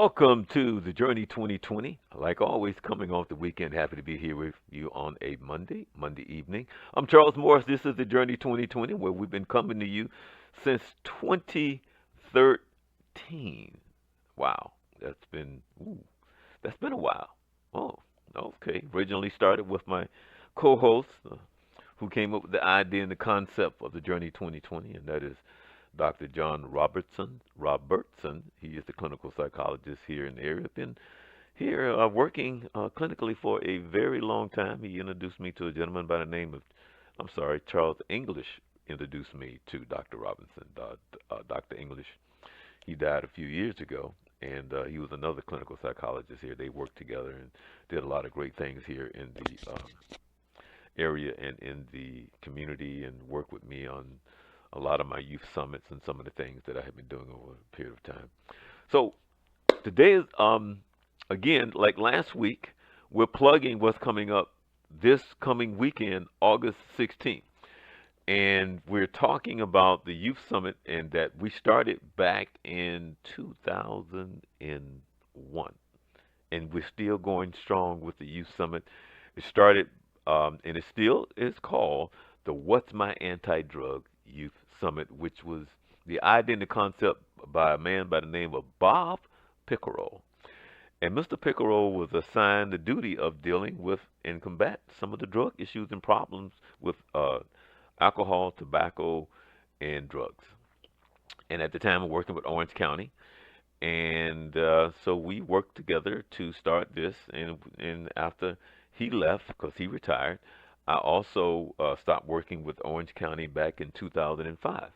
Welcome to the Journey 2020. Like always, coming off the weekend, happy to be here with you on a Monday evening. I'm Charles Morris. This is the Journey 2020, where we've been coming to you since 2013. Wow, that's been a while. Oh, okay. Originally started with my co-host, who came up with the idea and the concept of the Journey 2020, and that is Dr. John Robertson. He is the clinical psychologist here in the area. Been here working clinically for a very long time. He introduced me to a gentleman by the name of, I'm sorry, Charles English introduced me to Dr. Robinson. Dr. English, he died a few years ago, and he was another clinical psychologist here. They worked together and did a lot of great things here in the area and in the community, and worked with me on a lot of my youth summits and some of the things that I have been doing over a period of time. So today is again, like last week, we're plugging what's coming up this coming weekend, August 16th. And we're talking about the youth summit, and that we started back in 2001, and we're still going strong with the youth summit. It started, and it still is called the What's My Anti-Drug Youth Summit, which was the idea and the concept by a man by the name of Bob Pickerel. And Mr. Pickerel was assigned the duty of dealing with and combat some of the drug issues and problems with alcohol, tobacco, and drugs. And at the time, I'm working with Orange County, and so we worked together to start this. And after he left, because he retired, I also stopped working with Orange County back in 2005.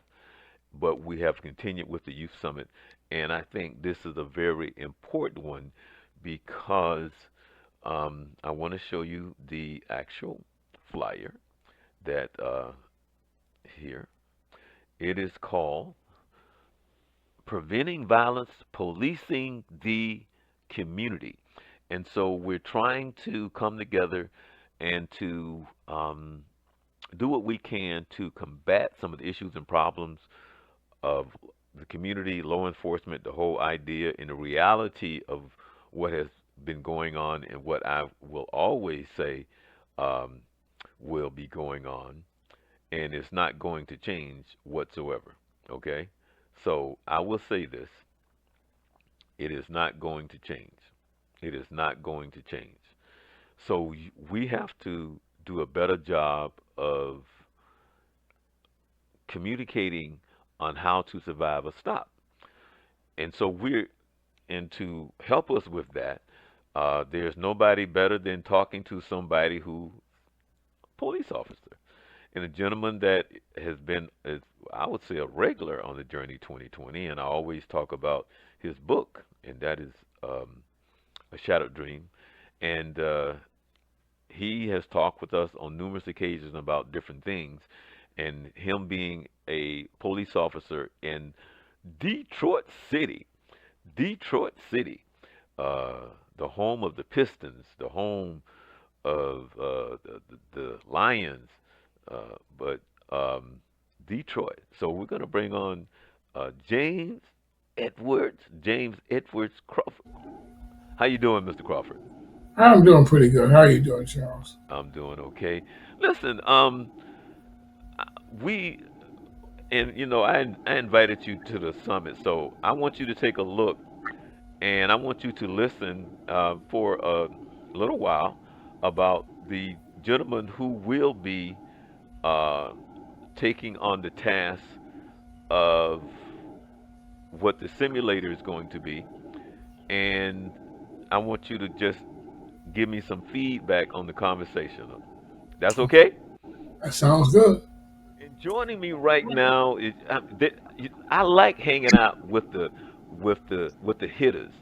But we have continued with the Youth Summit, and I think this is a very important one because I want to show you the actual flyer that here. It is called Preventing Violence, Policing the Community. And so we're trying to come together and to do what we can to combat some of the issues and problems of the community, law enforcement, the whole idea and the reality of what has been going on, and what I will always say um, will be going on, and it's not going to change whatsoever. Okay? So I will say this: it is not going to change. It is not going to change. So we have to do a better job of communicating on how to survive a stop. And so and to help us with that, there's nobody better than talking to somebody who, police officer, and a gentleman that has been, I would say, a regular on the Journey 2020, and I always talk about his book, and that is A Shattered Dream. And he has talked with us on numerous occasions about different things, and him being a police officer in Detroit City, Detroit City, the home of the Pistons, the home of the Lions, but Detroit. So we're going to bring on James Edwards Crawford. How you doing, Mr. Crawford? I'm doing pretty good. How are you doing, Charles? I'm doing okay. Listen, we and I invited you to the summit, so I want you to take a look, and I want you to listen for a little while about the gentleman who will be uh, taking on the task of what the simulator is going to be, and I want you to just give me some feedback on the conversation. That's okay? That sounds good. And joining me right now is I like hanging out with the hitters.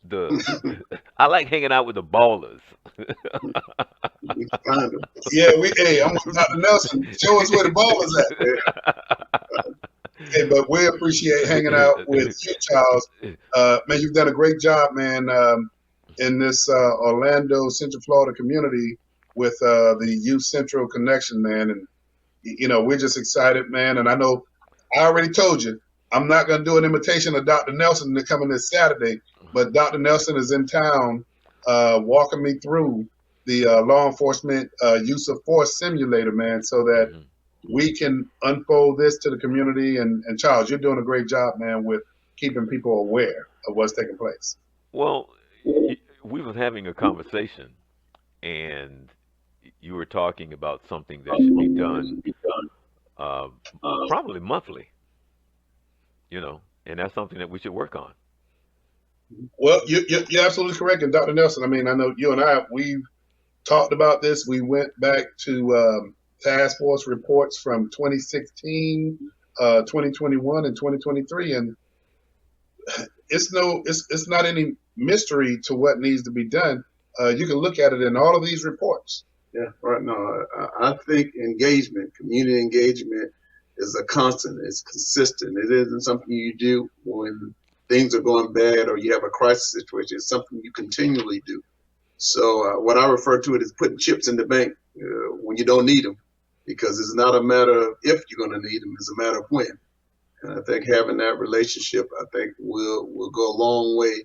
The I like hanging out with the ballers. Kind of. Yeah, hey, I'm with Dr. Nelson. Show us where the ball is at, man. Hey, but we appreciate hanging out with you, Charles. Man, you've done a great job, man, in this Orlando, Central Florida community with the Youth Central Connection, man. And, we're just excited, man. And I know I already told you, I'm not going to do an imitation of Dr. Nelson to coming this Saturday, but Dr. Nelson is in town walking me through the law enforcement use of force simulator, man, so that Hmm. we can unfold this to the community. And Charles, you're doing a great job, man, with keeping people aware of what's taking place. Well, we was having a conversation, and you were talking about something that should be done uh, probably monthly, and that's something that we should work on. Well, you're absolutely correct. And Dr. Nelson, I mean, I know you and we've talked about this. We went back to task force reports from 2016, 2021, and 2023, and it's not any mystery to what needs to be done. You can look at it in all of these reports. Yeah, right. No, I think engagement, community engagement, is a constant. It's consistent. It isn't something you do when things are going bad or you have a crisis situation. It's something you continually do. So what I refer to it as putting chips in the bank when you don't need them, because it's not a matter of if you're going to need them; it's a matter of when. And I think having that relationship, I think will go a long way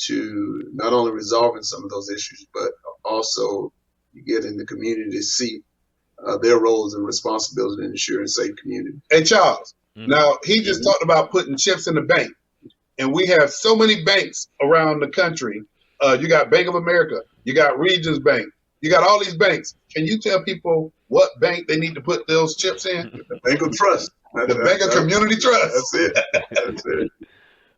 to not only resolving some of those issues, but also you get in the community to see their roles and responsibility in ensuring a safe community. Hey, Charles, Hmm. now he just talked about putting chips in the bank, and we have so many banks around the country. You got Bank of America, you got Regions Bank, you got all these banks. Can you tell people what bank they need to put those chips in? The Bank of Trust. The Bank of Community Trust. That's it. That's it.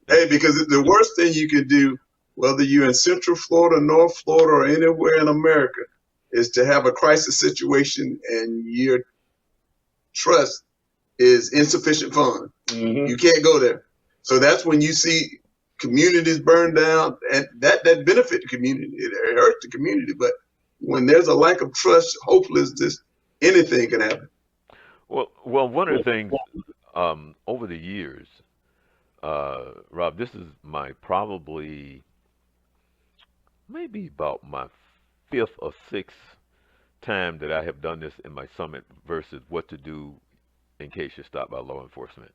Hey, because the worst thing you can do, whether you're in Central Florida, North Florida, or anywhere in America, is to have a crisis situation and your trust is insufficient fund. Mm-hmm. You can't go there. So that's when you see communities burn down, and that benefit the community. It hurts the community. But when there's a lack of trust, hopelessness, anything can happen. Well, one of the things over the years, Rob, this is my probably maybe about my fifth or sixth time that I have done this in my summit versus what to do in case you're stopped by law enforcement.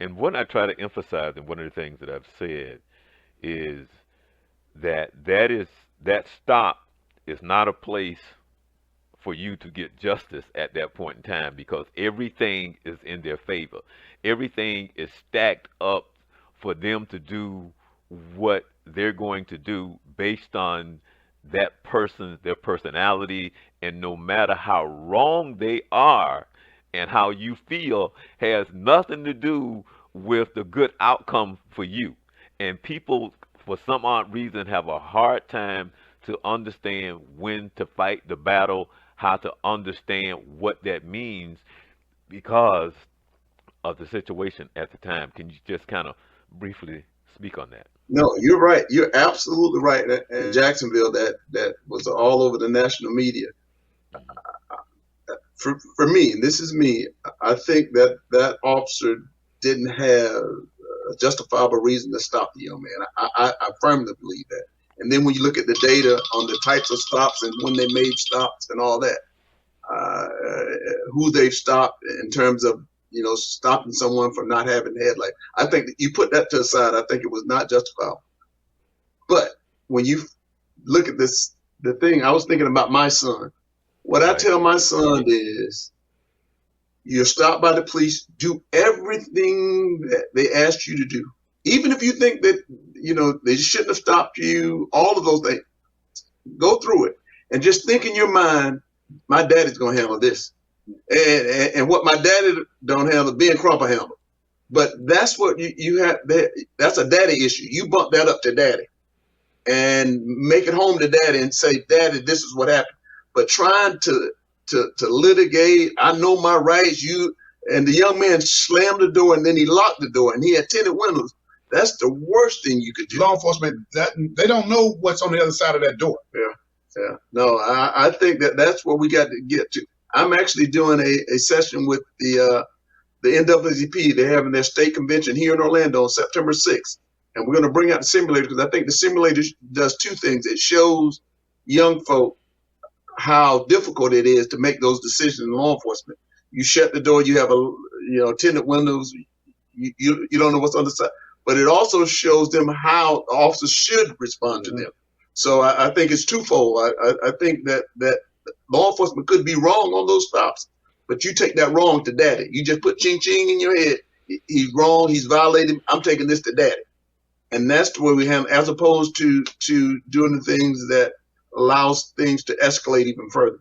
And what I try to emphasize, and one of the things that I've said, is that stop is not a place for you to get justice at that point in time, because everything is in their favor. Everything is stacked up for them to do what they're going to do based on that person, their personality, and no matter how wrong they are and how you feel has nothing to do with the good outcome for you. And people, for some odd reason, have a hard time to understand when to fight the battle, how to understand what that means because of the situation at the time. Can you just kind of briefly speak on that? No, you're right. You're absolutely right. In Jacksonville, that was all over the national media. For me, and this is me, I think that officer didn't have a justifiable reason to stop the young man. I firmly believe that. And then when you look at the data on the types of stops and when they made stops and all that, who they've stopped in terms of stopping someone from not having a headlight, I think that you put that to the side. I think it was not justifiable. But when you look at this, the thing, I was thinking about my son. What I tell my son is, you're stopped by the police, do everything that they asked you to do. Even if you think that, they shouldn't have stopped you, all of those things, go through it. And just think in your mind, my daddy's going to handle this. And what my daddy don't handle, Ben Crawford handle. But that's what you have, that's a daddy issue. You bump that up to daddy and make it home to daddy and say, Daddy, this is what happened. But trying to litigate, I know my rights, and the young man slammed the door and then he locked the door and he had tinted windows. That's the worst thing you could do. Law enforcement, they don't know what's on the other side of that door. Yeah. No, I think that's what we got to get to. I'm actually doing a session with the NAACP. They're having their state convention here in Orlando on September 6th. And we're going to bring out the simulator because I think the simulator does two things. It shows young folk how difficult it is to make those decisions in law enforcement. You shut the door, you have tinted windows, you don't know what's on the side. but it also shows them how the officers should respond to them. So I think it's twofold. I think that law enforcement could be wrong on those stops, but you take that wrong to daddy. You just put ching ching in your head. He's wrong. He's violating. I'm taking this to daddy. And that's the way we have, as opposed to doing the things that allows things to escalate even further.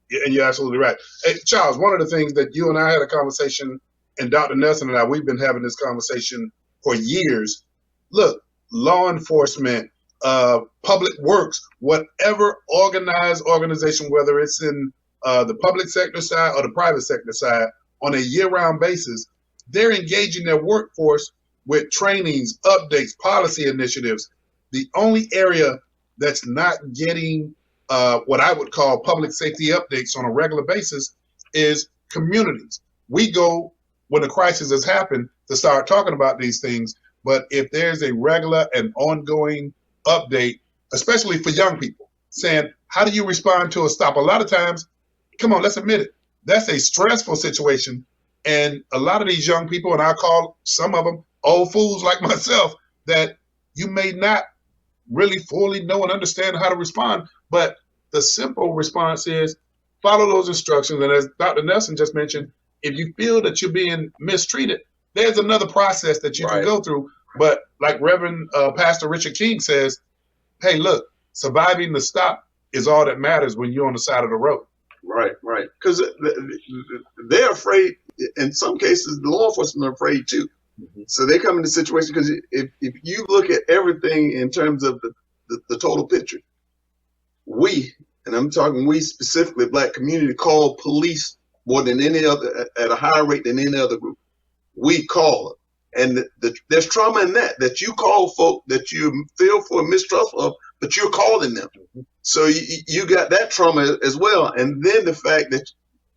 Yeah, and you're absolutely right. Hey, Charles, one of the things that you and I had a conversation, and Dr. Nelson and I, we've been having this conversation for years. Look, law enforcement, public works, whatever organized organization, whether it's in the public sector side or the private sector side, on a year-round basis, they're engaging their workforce with trainings, updates, policy initiatives. The only area that's not getting what I would call public safety updates on a regular basis is communities. We go when a crisis has happened to start talking about these things, but if there's a regular and ongoing update, especially for young people, saying, how do you respond to a stop? A lot of times, come on, let's admit it, that's a stressful situation. And a lot of these young people, and I call some of them old fools like myself, that you may not really fully know and understand how to respond. But the simple response is follow those instructions. And as Dr. Nelson just mentioned, if you feel that you're being mistreated, there's another process that you can go through. But like Reverend Pastor Richard King says, hey, look, surviving the stop is all that matters when you're on the side of the road. Right. Because they're afraid. In some cases, the law enforcement are afraid too. Mm-hmm. So they come into situation because if you look at everything in terms of the total picture, we, and I'm talking we specifically, Black community, call police more than any other, at a higher rate than any other group. We call it. And there's trauma in that you call folk that you feel for mistrust of, but you're calling them. Mm-hmm. So you got that trauma as well. And then the fact that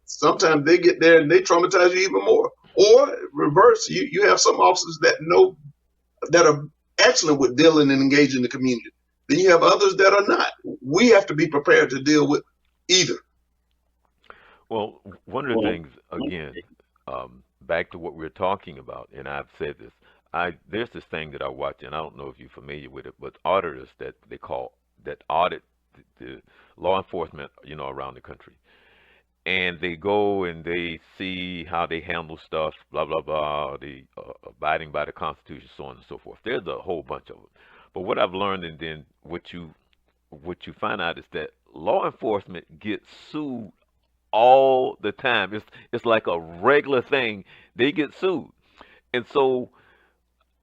sometimes they get there and they traumatize you even more. Or reverse, you have some officers that are excellent with dealing and engaging the community. Then you have others that are not. We have to be prepared to deal with either. Well, one of the things, again, back to what we're talking about, and I've said this, there's this thing that I watch, and I don't know if you're familiar with it, but auditors that they call, that audit the law enforcement, around the country. And they go and they see how they handle stuff, blah, blah, blah, the abiding by the Constitution, so on and so forth. There's a whole bunch of them. But what I've learned, and then what you find out, is that law enforcement gets sued all the time. It's like a regular thing. They get sued. And so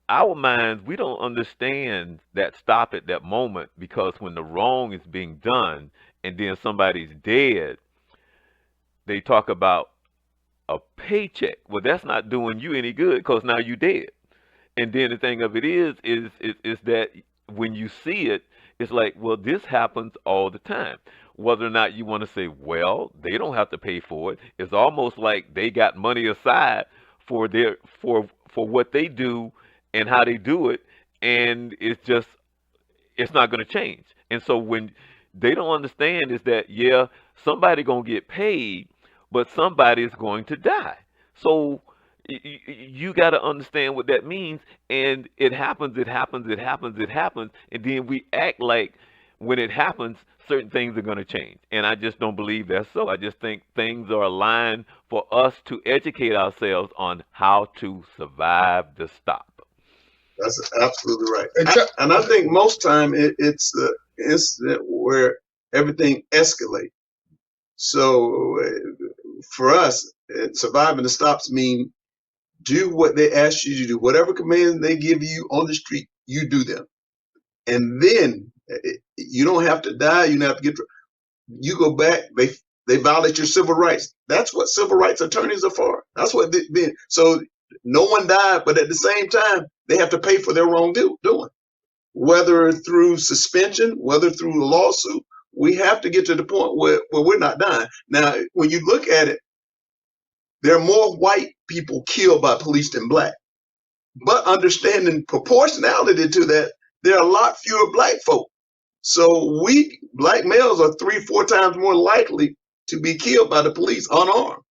our minds, we don't understand that stop at that moment, because when the wrong is being done and then somebody's dead, they talk about a paycheck. Well, that's not doing you any good, because now you're dead. And then the thing of it is that when you see it, it's like, well, this happens all the time. Whether or not you want to say, well, they don't have to pay for it, it's almost like they got money aside for what they do and how they do it, and it's not going to change. And so when they don't understand is that, yeah, somebody going to get paid, but somebody is going to die. So you got to understand what that means. And it happens, and then we act like when it happens, certain things are going to change. And I just don't believe that's so. I just think things are aligned for us to educate ourselves on how to survive the stop. That's absolutely right. And I think most time it's the incident where everything escalates. So for us, surviving the stops mean do what they ask you to do. Whatever commands they give you on the street, you do them. And then you don't have to die. You don't have to you go back. They violate your civil rights. That's what civil rights attorneys are for. That's what they've been. So no one died, but at the same time, they have to pay for their wrongdoing. Whether through suspension, whether through a lawsuit, we have to get to the point where we're not dying. Now, when you look at it, there are more white people killed by police than black. But understanding proportionality to that, there are a lot fewer black folk. So black males are 3-4 times more likely to be killed by the police unarmed.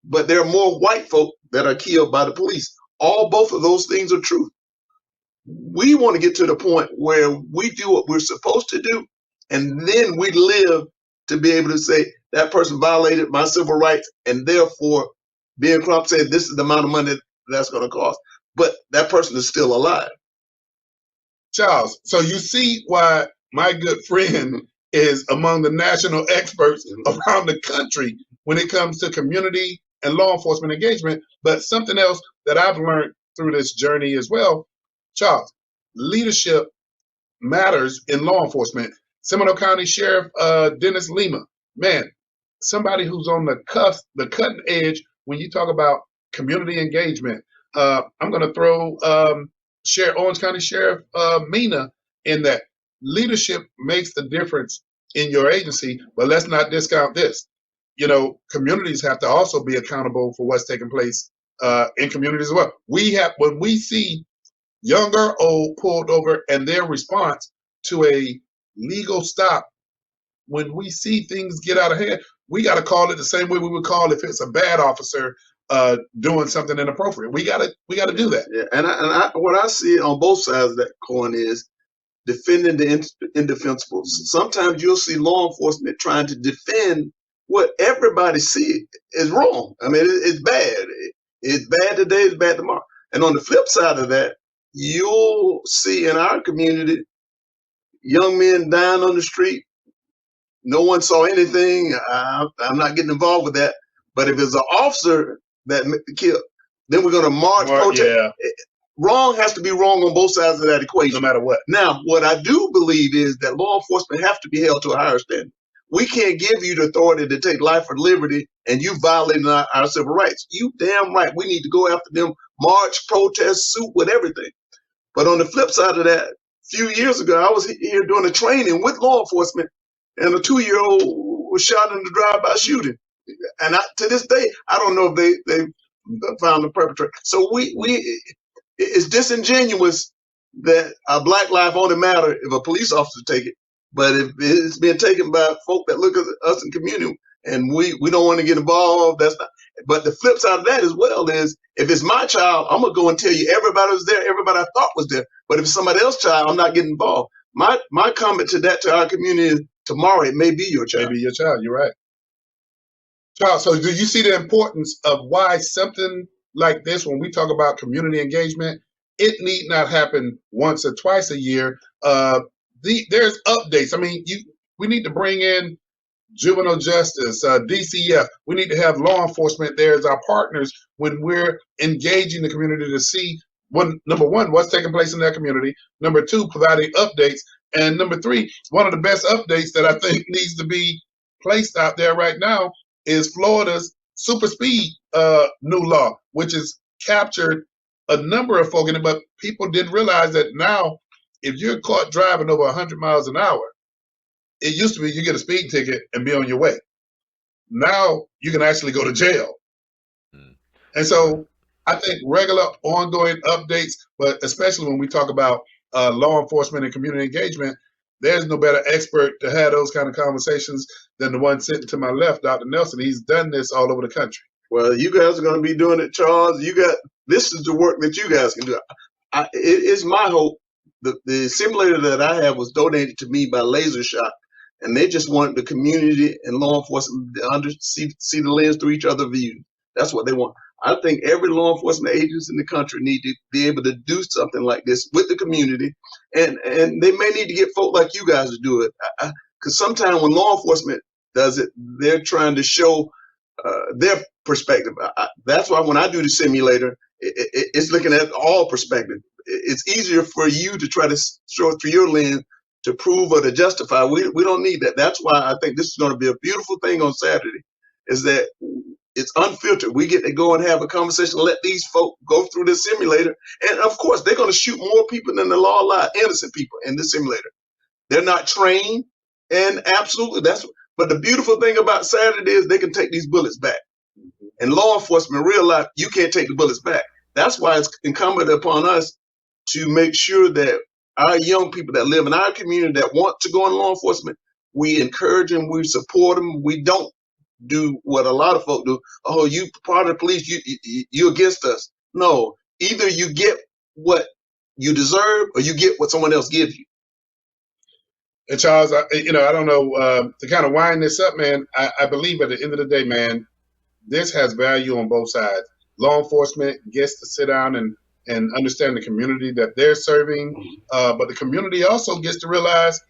But there are more white folk that are killed by the police. Both of those things are true. We want to get to the point where we do what we're supposed to do, and then we live to be able to say that person violated my civil rights, and therefore, Ben Crump said this is the amount of money that's going to cost. But that person is still alive. Charles, so you see why my good friend is among the national experts around the country when it comes to community and law enforcement engagement. But something else that I've learned through this journey as well, Charles, leadership matters in law enforcement. Seminole County Sheriff Dennis Lima, man, somebody who's on the cusp, the cutting edge when you talk about community engagement. I'm going to throw Orange County Sheriff Mina in that. Leadership makes the difference in your agency, but let's not discount this. You know, communities have to also be accountable for what's taking place in communities as well. When we see young or old pulled over and their response to a legal stop, when we see things get out of hand, we got to call it the same way we would call if it's a bad officer doing something inappropriate. We got to do that. Yeah, and what I see on both sides of that coin is defending the indefensible. Sometimes you'll see law enforcement trying to defend what everybody sees is wrong. I mean, it's bad. It's bad today, it's bad tomorrow. And on the flip side of that, you'll see in our community young men dying on the street. No one saw anything. I'm not getting involved with that. But if it's an officer that killed, then we're going to march, protest. Yeah. Wrong has to be wrong on both sides of that equation. No matter what. Now, what I do believe is that law enforcement have to be held to a higher standard. We can't give you the authority to take life or liberty and you violating our civil rights. You damn right. We need to go after them, march, protest, suit with everything. But on the flip side of that, a few years ago, I was here doing a training with law enforcement, and a 2-year-old was shot in the drive-by shooting. And to this day, I don't know if they found the perpetrator. So it's disingenuous that a black life only matter if a police officer take it. But if it's being taken by folk that look at us in community and we don't want to get involved, that's not. But the flip side of that as well is if it's my child, I'm going to go and tell you everybody was there, everybody I thought was there. But if it's somebody else's child, I'm not getting involved. My comment to that, to our community is tomorrow it may be your child. Maybe your child, you're right. Charles, so do you see the importance of why something like this, when we talk about community engagement, it need not happen once or twice a year? There's updates. I mean, we need to bring in juvenile justice, DCF. We need to have law enforcement there as our partners when we're engaging the community to see, number one, what's taking place in that community. Number two, providing updates. And number three, one of the best updates that I think needs to be placed out there right now is Florida's super speed new law, which has captured a number of folk in it, but people didn't realize that now if you're caught driving over 100 miles an hour, it used to be you get a speeding ticket and be on your way. Now you can actually go to jail. And so I think regular ongoing updates, but especially when we talk about law enforcement and community engagement, there's no better expert to have those kind of conversations than the one sitting to my left, Dr. Nelson. He's done this all over the country. Well, you guys are going to be doing it, Charles. This is the work that you guys can do. It's my hope. The simulator that I have was donated to me by Laser Shot, and they just want the community and law enforcement to see the lens through each other's views. That's what they want. I think every law enforcement agency in the country need to be able to do something like this with the community, and they may need to get folk like you guys to do it. Because sometimes when law enforcement does it, they're trying to show their perspective. That's why when I do the simulator, it's looking at all perspectives. It's easier for you to try to show it through your lens to prove or to justify. We don't need that. That's why I think this is going to be a beautiful thing on Saturday, is that it's unfiltered. We get to go and have a conversation, let these folk go through the simulator. And of course, they're going to shoot more people than the law allows, innocent people in the simulator. They're not trained. And absolutely, but the beautiful thing about Saturday is they can take these bullets back. And law enforcement realize you can't take the bullets back. That's why it's incumbent upon us to make sure that our young people that live in our community that want to go in law enforcement, we encourage them, we support them. We don't do what a lot of folk do. Oh, you part of the police, you against us. No, either you get what you deserve, or you get what someone else gives you. And Charles, I don't know, to kind of wind this up, man, I believe at the end of the day, man, this has value on both sides. Law enforcement gets to sit down and understand the community that they're serving, but the community also gets to realize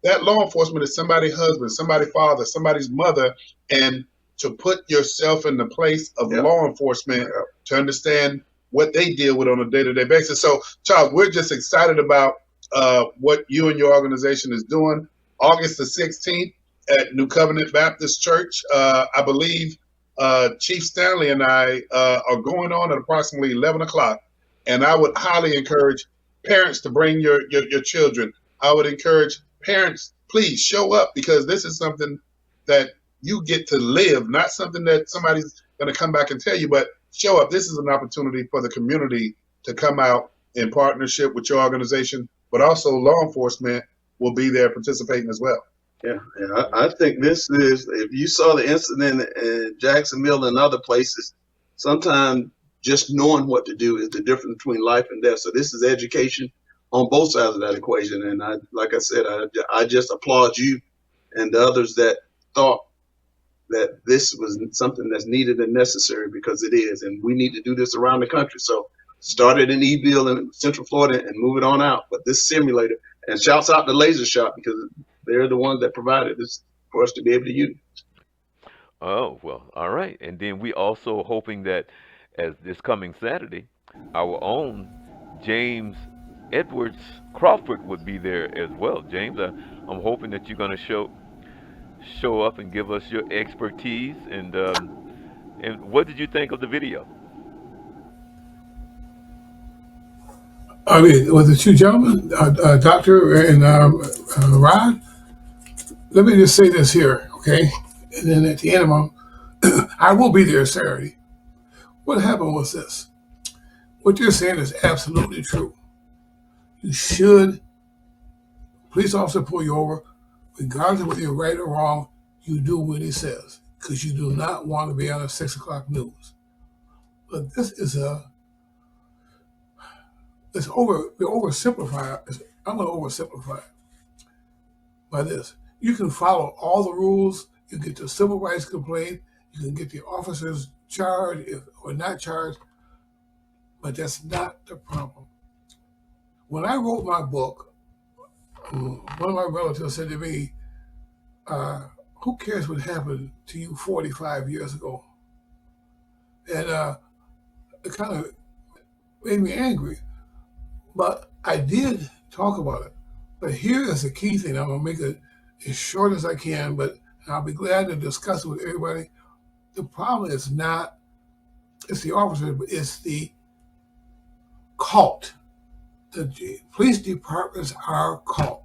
that law enforcement is somebody's husband, somebody's father, somebody's mother, and to put yourself in the place of law enforcement to understand what they deal with on a day-to-day basis. So, Charles, we're just excited about what you and your organization is doing. August the 16th at New Covenant Baptist Church, I believe Chief Stanley and I are going on at approximately 11 o'clock, and I would highly encourage parents to bring your children. I would encourage parents, please show up, because this is something that you get to live, not something that somebody's going to come back and tell you, but show up. This is an opportunity for the community to come out in partnership with your organization, but also law enforcement will be there participating as well. Yeah, I think this is, if you saw the incident in Jacksonville and other places, sometimes just knowing what to do is the difference between life and death. So this is education on both sides of that equation. And like I said, I just applaud you and the others that thought that this was something that's needed and necessary, because it is. And we need to do this around the country. So started in Eville in Central Florida and move it on out. But this simulator, and shouts out to Laser Shop, because they're the ones that provided this for us to be able to use. Oh, well, all right. And then we also hoping that as this coming Saturday, our own James Edwards Crawford would be there as well. James, I'm hoping that you're going to show up and give us your expertise. And what did you think of the video? I mean, with the two gentlemen, Doctor and Rod, let me just say this here, okay? And then at the end of them, I will be there Saturday. What happened was this. What you're saying is absolutely true. You should, police officer pull you over, regardless of whether you're right or wrong, you do what he says, because you do not want to be on the 6 o'clock news. But this is we oversimplify it. I'm going to oversimplify it by this. You can follow all the rules. You get the civil rights complaint. You can get the officers charged or not charged, but that's not the problem. When I wrote my book, one of my relatives said to me, who cares what happened to you 45 years ago? And it kind of made me angry. But I did talk about it. But here is the key thing. I'm going to make it as short as I can, but I'll be glad to discuss it with everybody. The problem is not, it's the officers, but it's the cult. The police departments are cult.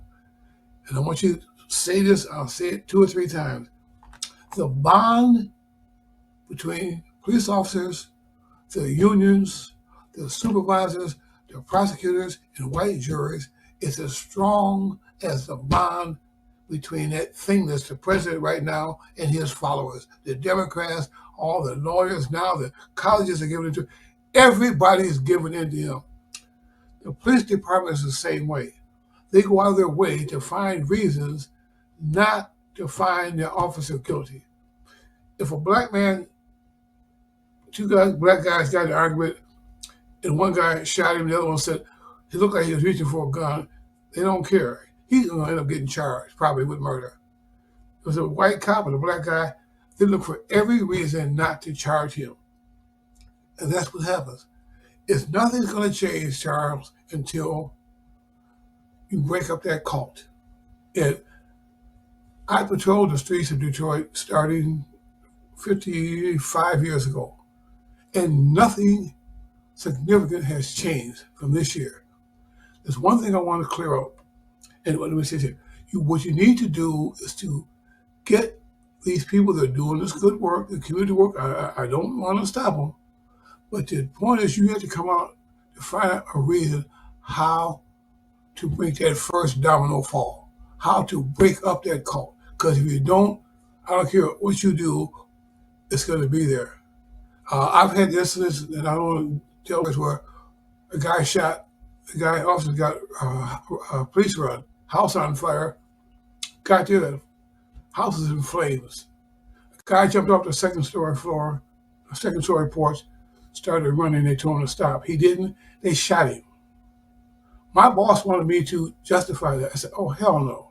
And I want you to say this, I'll say it 2 or 3 times. The bond between police officers, the unions, the supervisors, the prosecutors, and white juries is as strong as the bond between that thing that's the president right now and his followers. The Democrats, all the lawyers now, the colleges are giving it to, everybody's giving in to him. The police department is the same way. They go out of their way to find reasons not to find their officer guilty. If a black man, black guys got in an argument, and one guy shot him, the other one said he looked like he was reaching for a gun, they don't care. He's going to end up getting charged, probably with murder. It was a white cop and a black guy. They look for every reason not to charge him. And that's what happens. It's nothing's going to change, Charles, until you break up that cult. And I patrolled the streets of Detroit starting 55 years ago, and nothing significant has changed from this year. There's one thing I want to clear up, and let me say here. What you need to do is to get these people that are doing this good work, the community work. I don't want to stop them, but the point is you have to come out to find out a reason how to make that first domino fall, how to break up that cult. Because if you don't, I don't care what you do, it's going to be there. I've had incidents, and I don't want to tell you, where a guy shot The guy officer got a police run, house on fire. Got there, the house is in flames. The guy jumped off the second story porch, started running. They told him to stop. He didn't. They shot him. My boss wanted me to justify that. I said, "Oh hell no."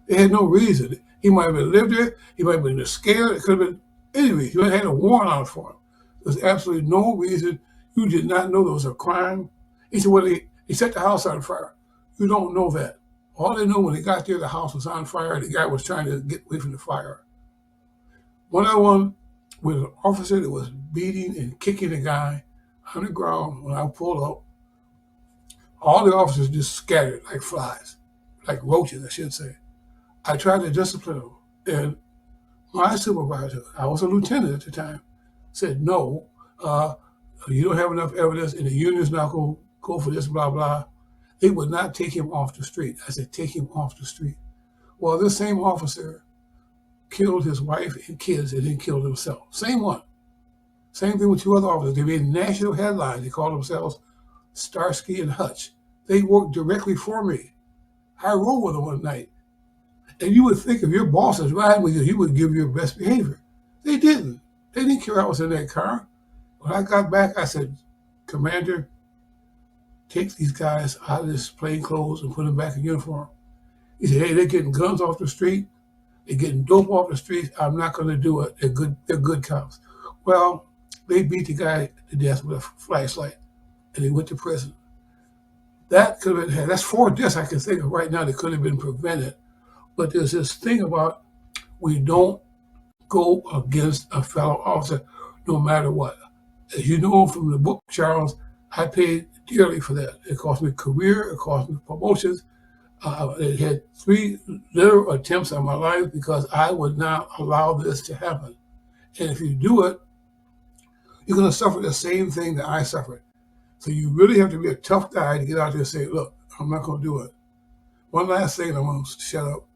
They had no reason. He might have been lived there. He might have been scared. It could have been any reason. You had a warrant out for him. There's absolutely no reason. You did not know there was a crime. He said, "Well, he set the house on fire." You don't know that. All they know when they got there, the house was on fire. The guy was trying to get away from the fire. One other one was an officer that was beating and kicking a guy on the ground. When I pulled up, all the officers just scattered like flies, like roaches, I should say. I tried to discipline him, and my supervisor, I was a lieutenant at the time, said, "No, you don't have enough evidence, and the union's not going to go for this, blah, blah." They would not take him off the street. I said, "Take him off the street." Well, this same officer killed his wife and kids and then killed himself. Same one. Same thing with two other officers. They made national headlines. They called themselves Starsky and Hutch. They worked directly for me. I rode with them one night. And you would think if your boss is riding with you, he would give you your best behavior. They didn't. They didn't care I was in that car. When I got back, I said, "Commander, take these guys out of this plain clothes and put them back in uniform." He said, "Hey, they're getting guns off the street. They're getting dope off the streets. I'm not going to do it. They're good cops." Well, they beat the guy to death with a flashlight, and he went to prison. That could have been, that's 4 deaths I can think of right now that could have been prevented. But there's this thing about we don't go against a fellow officer no matter what. As you know from the book, Charles, I paid dearly for that. It cost me career, it cost me promotions. It had 3 literal attempts on my life because I would not allow this to happen. And if you do it, you're going to suffer the same thing that I suffered. So you really have to be a tough guy to get out there and say, "Look, I'm not going to do it." One last thing, and I'm going to shut up.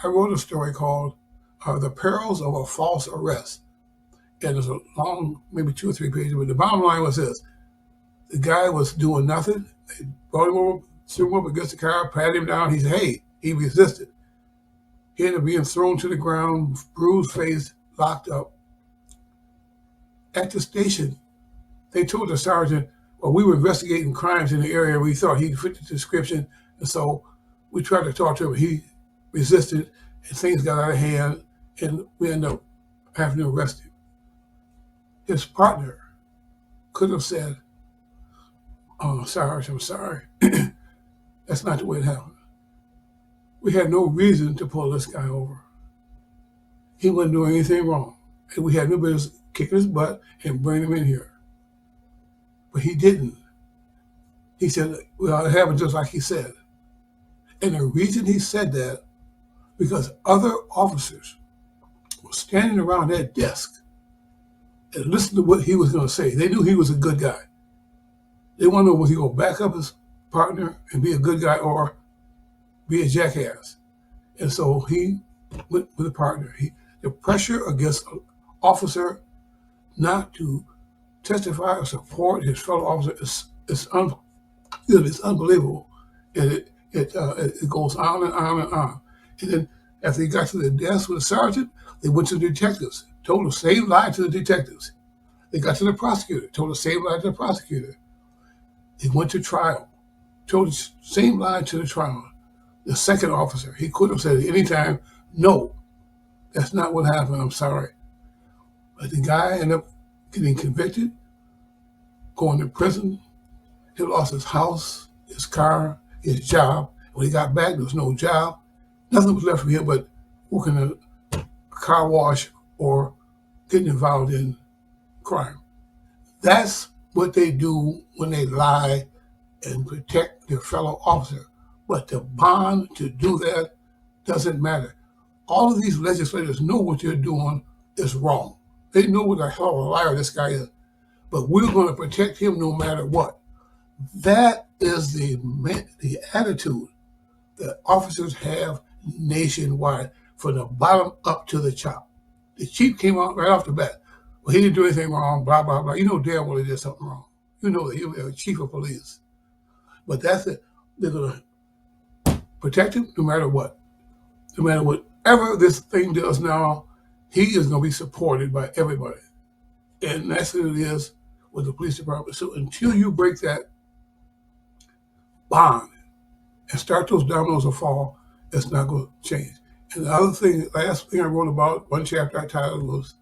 I wrote a story called The Perils of a False Arrest. And it's a long, maybe 2 or 3 pages, but the bottom line was this. The guy was doing nothing. They brought him over, threw him up against the car, patted him down. He said, "Hey," he resisted. He ended up being thrown to the ground, bruised face, locked up. At the station, they told the sergeant, "Well, we were investigating crimes in the area. We thought he fit the description. And so we tried to talk to him. He resisted, and things got out of hand, and we ended up having to arrest him." His partner could have said, "Oh, Sarge, I'm sorry." That's not the way it happened. We had no reason to pull this guy over. He wasn't doing anything wrong. And we had no business kicking his butt and bringing him in here. But he didn't. He said, "Well, it happened just like he said." And the reason he said that, because other officers were standing around that desk and listened to what he was going to say. They knew he was a good guy. They wanted to know, was he going to back up his partner and be a good guy or be a jackass? And so he went with the partner. The pressure against an officer not to testify or support his fellow officer is unbelievable. And it goes on and on and on. And then after he got to the desk with the sergeant, they went to the detectives, told the same lie to the detectives. They got to the prosecutor, told the same lie to the prosecutor. They went to trial, told the same lie to the trial. The second officer, he could have said at any time, "No, that's not what happened, I'm sorry." But the guy ended up getting convicted, going to prison. He lost his house, his car, his job. When he got back, there was no job. Nothing was left for him but working in a car wash or getting involved in crime. That's what they do when they lie and protect their fellow officer. But the bond to do that doesn't matter. All of these legislators know what they're doing is wrong. They know what the hell of a liar this guy is. But we're going to protect him no matter what. That is the attitude that officers have nationwide, from the bottom up to the top. The chief came out right off the bat. "Well, he didn't do anything wrong, blah, blah, blah." You know damn well he did something wrong. You know that he was a chief of police. But that's it. They're going to protect him no matter what. No matter whatever this thing does now, he is going to be supported by everybody. And that's what it is with the police department. So until you break that bond and start those dominoes to fall, it's not going to change. And the other thing, last thing I wrote about, one chapter I titled was,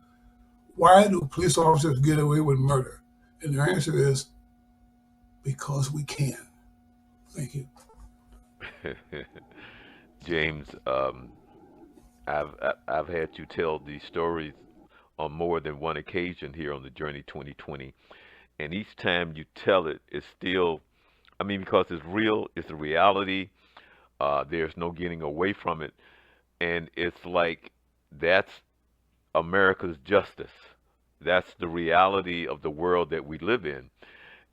why do police officers get away with murder? And the answer is, because we can. Thank you. James, I've had you tell these stories on more than one occasion here on the Journey 2020, and each time you tell it, it's still, I mean, because it's real, it's a reality. There's no getting away from it, and it's like that's America's justice. That's the reality of the world that we live in.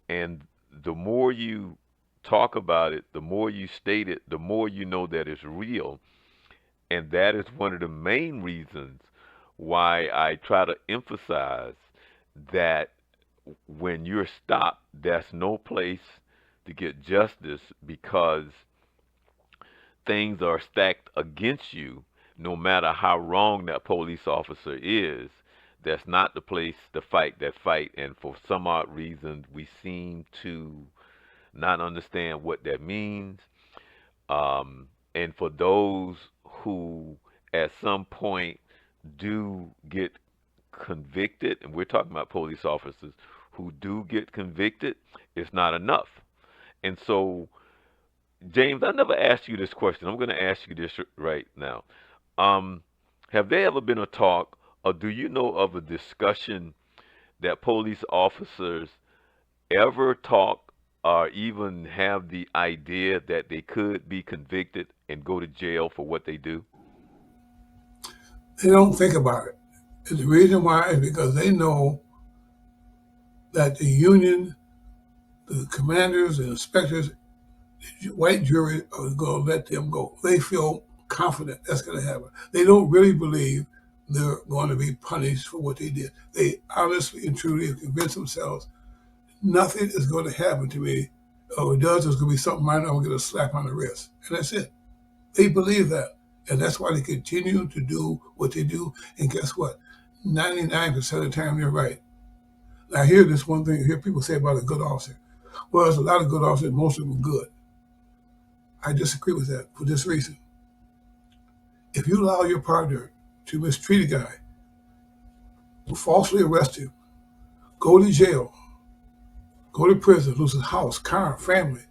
And the more you talk about it, the more you state it, the more you know that it's real. And that is one of the main reasons why I try to emphasize that when you're stopped, that's no place to get justice because things are stacked against you, no matter how wrong that police officer is. That's not the place to fight that fight. And for some odd reason, we seem to not understand what that means. And for those who at some point do get convicted, and we're talking about police officers who do get convicted, it's not enough. And so, James, I never asked you this question. I'm going to ask you this right now. Um, have there ever been a talk, or do you know of a discussion that police officers ever talk or even have the idea that they could be convicted and go to jail for what they do? They don't think about it. And the reason why is because they know that the union, the commanders and inspectors, the white jury are going to let them go. They feel confident that's going to happen. They don't really believe they're going to be punished for what they did. They honestly and truly have convinced themselves nothing is going to happen to me. Or it does, it's going to be something minor. I'm going to get a slap on the wrist. And that's it. They believe that. And that's why they continue to do what they do. And guess what? 99% of the time, they're right. I hear this one thing, I hear people say about a good officer. Well, there's a lot of good officers, most of them are good. I disagree with that for this reason. If you allow your partner to mistreat a guy, falsely arrest him, go to jail, go to prison, lose his house, car, family,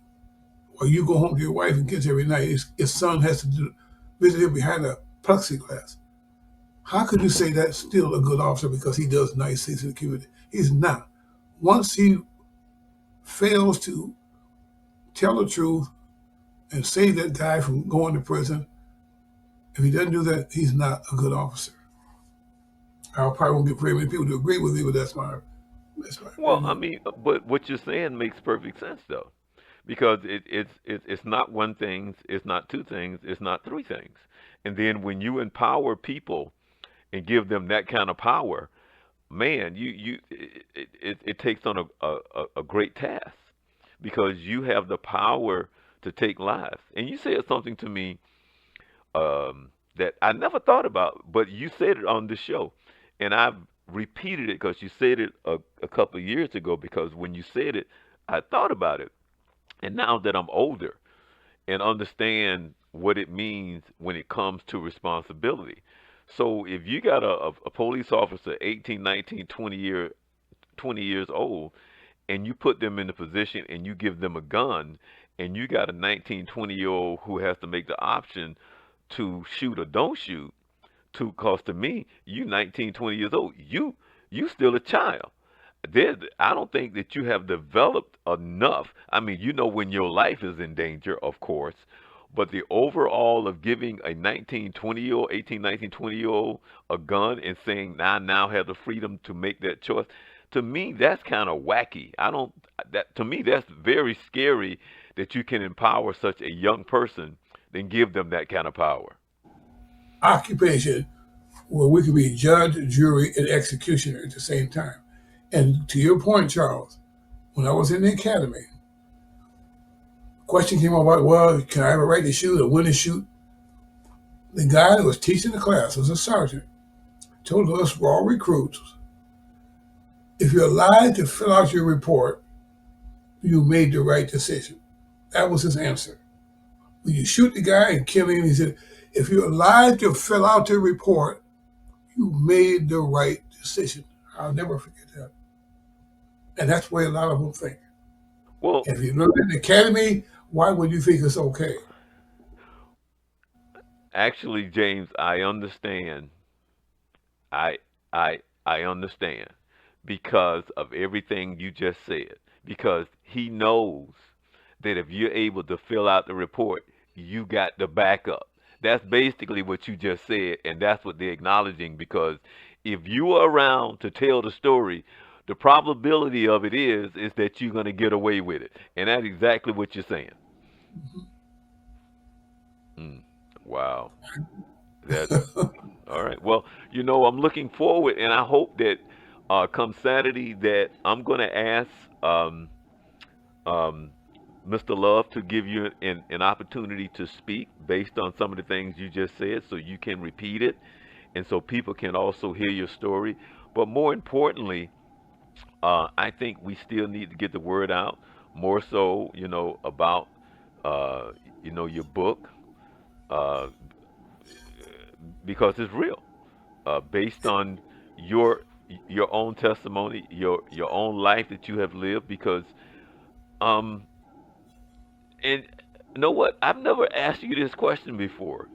or you go home to your wife and kids every night, his son has to visit him behind a plexiglass. How could you say that's still a good officer because he does nice things in the community? He's not. Once he fails to tell the truth and save that guy from going to prison, if he doesn't do that, he's not a good officer. I probably won't get very many people to agree with me, but that's my Well, I opinion. mean, but what you're saying makes perfect sense, though, because it's not one thing, it's not two things, it's not three things. And then when you empower people and give them that kind of power, man, it takes on a great task because you have the power to take lives. And you said something to me that I never thought about, but you said it on the show, and I've repeated it because you said it a couple of years ago. Because when you said it, I thought about it, and now that I'm older and understand what it means when it comes to responsibility. So if you got a police officer, 18, 19, 20 years old, and you put them in a position and you give them a gun, and you got a 19, 20-year old who has to make the option to shoot or don't shoot, to cause to me, you 19, 20 years old, you still a child. I don't think that you have developed enough. I mean, you know when your life is in danger, of course, but the overall of giving a 19, 20-year old, 18, 19, 20-year old a gun and saying, I now have the freedom to make that choice, to me, that's kind of wacky. I don't, that to me, that's very scary that you can empower such a young person, then give them that kind of power. Occupation where we could be judge, jury, and executioner at the same time. And to your point, Charles, when I was in the academy, Question came up about, well, can I have a right to shoot or when to shoot? The guy that was teaching the class was a sergeant. Told us raw recruits, if you're allowed to fill out your report, you made the right decision. That was his answer. When you shoot the guy and kill him, he said, if you're allowed to fill out your report, you made the right decision. I'll never forget that. And that's the way a lot of them think. Well, If you learn in the academy, why would you think it's okay? actually, James, I understand. I I understand because of everything you just said. Because he knows that if you're able to fill out the report, you got the backup. That's basically what you just said, and that's what they're acknowledging. Because if you are around to tell the story, the probability of it is that you're going to get away with it, and that's exactly what you're saying. Mm, wow, that's all right. Well, I'm looking forward, and I hope that come Saturday that I'm going to ask um, um, Mr. Love to give you an opportunity to speak based on some of the things you just said, so you can repeat it, and so people can also hear your story. But more importantly, I think we still need to get the word out more so, about uh, your book, uh, because it's real, based on your your own testimony, your own life that you have lived. Because um, and you know what? I've never asked you this question before,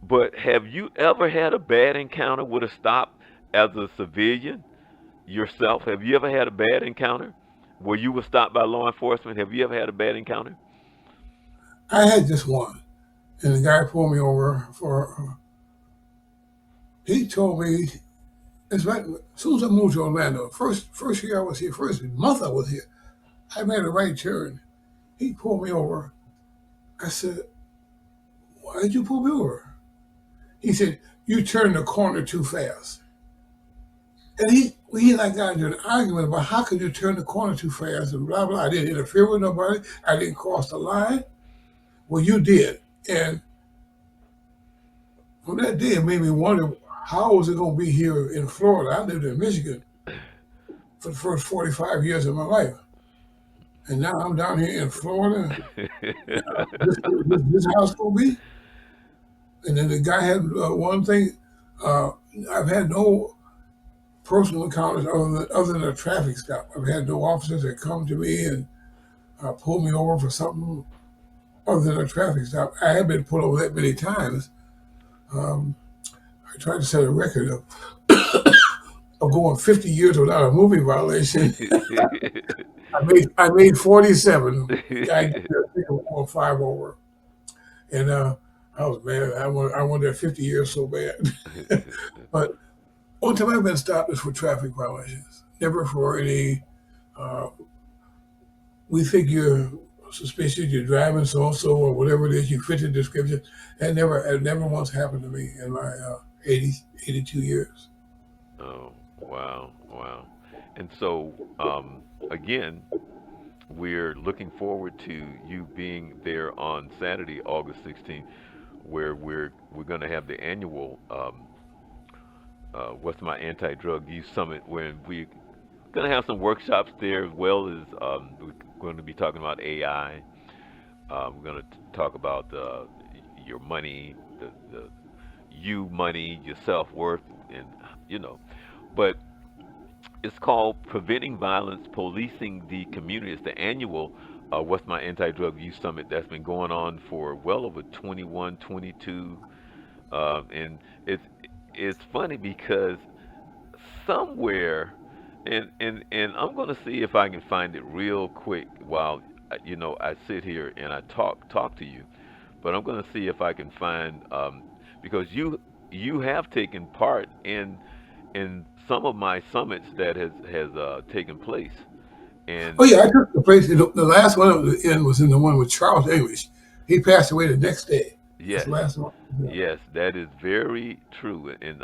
but have you ever had a bad encounter with a stop as a civilian yourself? Have you ever had a bad encounter where you were stopped by law enforcement? Have you ever had a bad encounter? I had just one, and the guy pulled me over he told me, it's right, as soon as I moved to Orlando, first year I was here, first month I was here, I made a right turn. He pulled me over. I said, why did you pull me over? He said, you turned the corner too fast. And he and I got into an argument about how could you turn the corner too fast and blah, blah. I didn't interfere with nobody. I didn't cross the line. Well, you did. And from that day, it made me wonder, how was it going to be here in Florida? I lived in Michigan for the first 45 years of my life. And now I'm down here in Florida. This house going to be? And then the guy had one thing. Uh, I've had no personal encounters other than a traffic stop. I've had no officers that come to me and pull me over for something other than a traffic stop. I have been pulled over that many times. Um, I tried to set a record of going 50 years without a moving violation. I made 47. I think I was 5 over, and I was mad. I wanted that 50 years so bad. But only time I've been stopped is for traffic violations. Never for any. Uh, we think you're suspicious. You're driving so and so or whatever it is. You fit the description. It never once happened to me in my 80, 82 years. Oh, wow, wow. And so, again, we're looking forward to you being there on Saturday, August 16th, where we're going to have the annual What's My Anti-Drug Use Summit, where we're going to have some workshops there, as well as we're going to be talking about AI. We're going to talk about your money, the you money, your self worth, and you know. But it's called Preventing Violence, Policing the Community. It's the annual What's My Anti-Drug Use Summit that's been going on for well over 21, 22. And it's funny because somewhere, and I'm going to see if I can find it real quick while I sit here and I talk to you. But I'm going to see if I can find, because you have taken part in some of my summits that has taken place. And Oh yeah, I took the place. The last one I was in was in the one with Charles English. He passed away the next day. That's yes, the last one. Yeah. yes, that is very true. And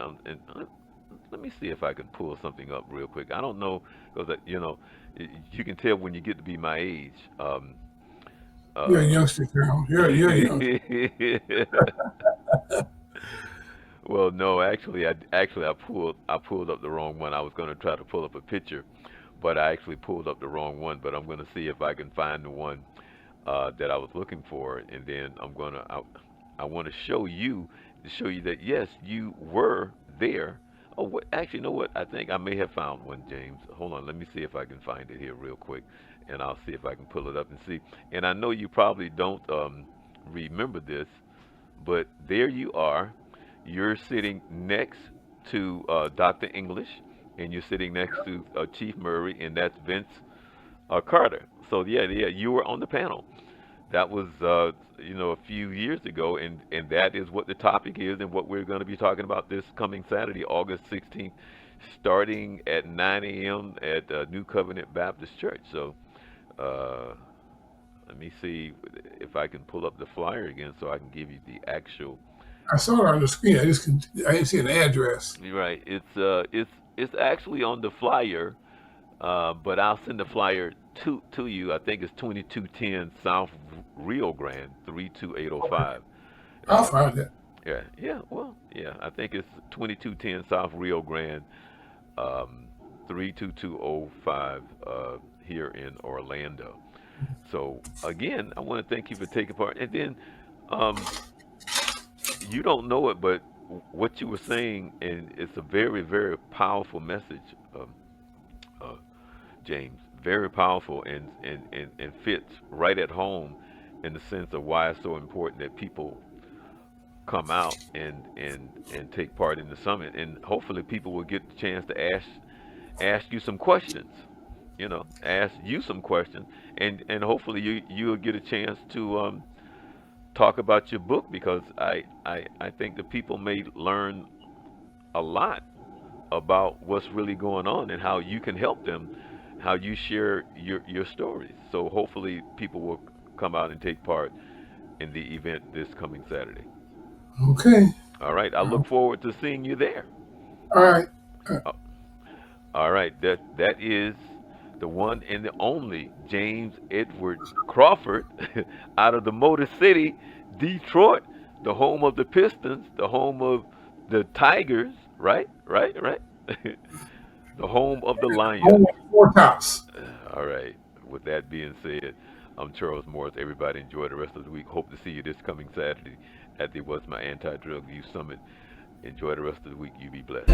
let me see if I can pull something up real quick. I don't know because you can tell when you get to be my age. You're a Uh, youngster, Carol. You're a youngster. well, no, actually I pulled up the wrong one. I was going to try to pull up a picture, but I actually pulled up the wrong one. But I'm going to see if I can find the one that I was looking for, and then I want to show you that yes, you were there. Oh, actually, you know what? I think I may have found one, James. Hold on, let me see if I can find it here real quick, and I'll see if I can pull it up and see. And I know you probably don't remember this, but there you are. You're sitting next to Dr. English, and you're sitting next to Chief Murray, and that's Vince Carter. So yeah, you were on the panel. That was a few years ago, and that is what the topic is, and what we're going to be talking about this coming Saturday, August 16th, starting at 9 a.m. at New Covenant Baptist Church. So uh, let me see if I can pull up the flyer again, so I can give you the actual. I saw it on the screen. I didn't see an address. Right, it's actually on the flyer. But I'll send the flyer to you. I think it's 2210 South Rio Grande, Okay. 32805. I'll Uh, find it. yeah. Well, yeah. I think it's 2210 South Rio Grande, um, 32205 here in Orlando. So again, I want to thank you for taking part. And then um, you don't know it, but what you were saying, and it's a very, very powerful message. Uh, James. Very powerful, and fits right at home in the sense of why it's so important that people come out and take part in the summit. And hopefully people will get the chance to ask you some questions. Ask you some questions, and hopefully you'll get a chance to talk about your book, because I think the people may learn a lot about what's really going on and how you can help them, how you share your stories. So hopefully people will come out and take part in the event this coming Saturday. Okay. All right. I Uh, look forward to seeing you there. all right. Uh, Uh, All right. That is the one and the only James Edward Crawford out of the Motor City, Detroit, the home of the Pistons, the home of the Tigers, right? Right, right. The home of the Home Lions. of Four Tops. All right. With that being said, I'm Charles Morris. Everybody enjoy the rest of the week. Hope to see you this coming Saturday at the What's My Anti-Drug Use Summit. Enjoy the rest of the week. You be blessed.